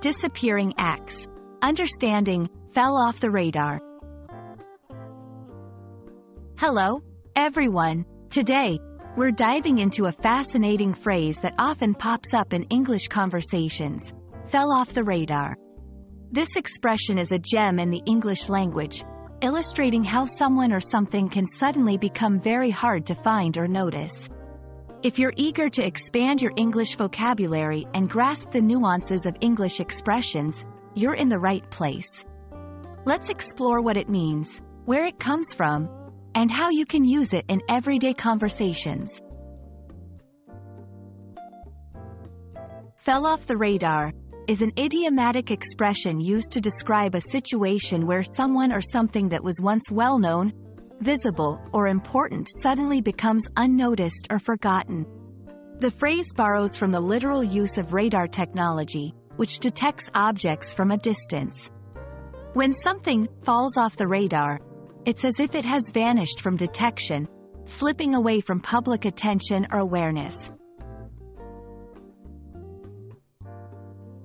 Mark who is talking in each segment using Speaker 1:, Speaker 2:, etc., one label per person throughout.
Speaker 1: Disappearing acts. Understanding, fell off the radar. Hello, everyone. Today, we're diving into a fascinating phrase that often pops up in English conversations: fell off the radar. This expression is a gem in the English language, illustrating how someone or something can suddenly become very hard to find or notice. If you're eager to expand your English vocabulary and grasp the nuances of English expressions, you're in the right place. Let's explore what it means, where it comes from, and how you can use it in everyday conversations. Fell off the radar is an idiomatic expression used to describe a situation where someone or something that was once well-known, visible, or important suddenly becomes unnoticed or forgotten. The phrase borrows from the literal use of radar technology, which detects objects from a distance. When something falls off the radar, it's as if it has vanished from detection, slipping away from public attention or awareness.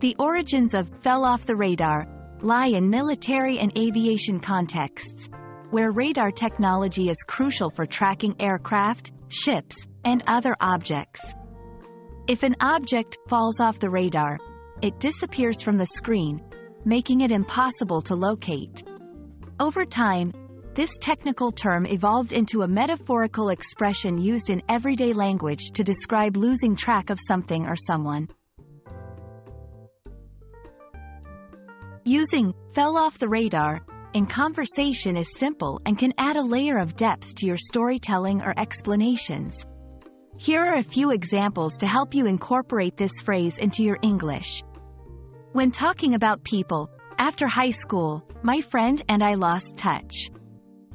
Speaker 1: The origins of fell off the radar lie in military and aviation contexts, where radar technology is crucial for tracking aircraft, ships, and other objects. If an object falls off the radar, it disappears from the screen, making it impossible to locate. Over time, this technical term evolved into a metaphorical expression used in everyday language to describe losing track of something or someone. Using fell off the radar in conversation is simple and can add a layer of depth to your storytelling or explanations. Here are a few examples to help you incorporate this phrase into your English. When talking about people, after high school, my friend and I lost touch.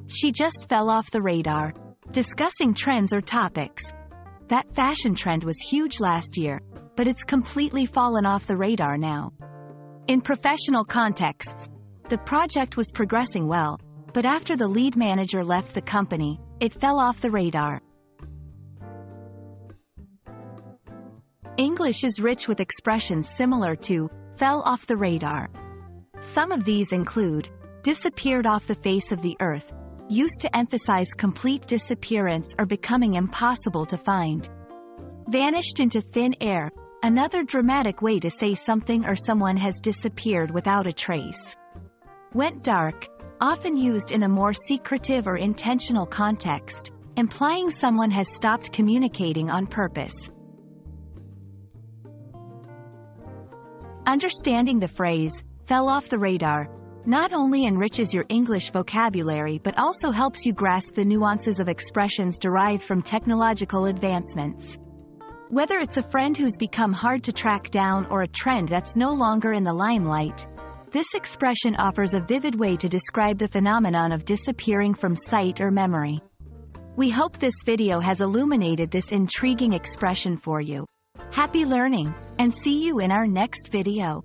Speaker 1: She just fell off the radar. Discussing trends or topics. That fashion trend was huge last year, but it's completely fallen off the radar now. In professional contexts, the project was progressing well, but after the lead manager left the company, it fell off the radar. English is rich with expressions similar to fell off the radar. Some of these include disappeared off the face of the earth, used to emphasize complete disappearance or becoming impossible to find. Vanished into thin air, another dramatic way to say something or someone has disappeared without a trace. Went dark, often used in a more secretive or intentional context, implying someone has stopped communicating on purpose. Understanding the phrase, fell off the radar, not only enriches your English vocabulary but also helps you grasp the nuances of expressions derived from technological advancements. Whether it's a friend who's become hard to track down or a trend that's no longer in the limelight, this expression offers a vivid way to describe the phenomenon of disappearing from sight or memory. We hope this video has illuminated this intriguing expression for you. Happy learning, and see you in our next video.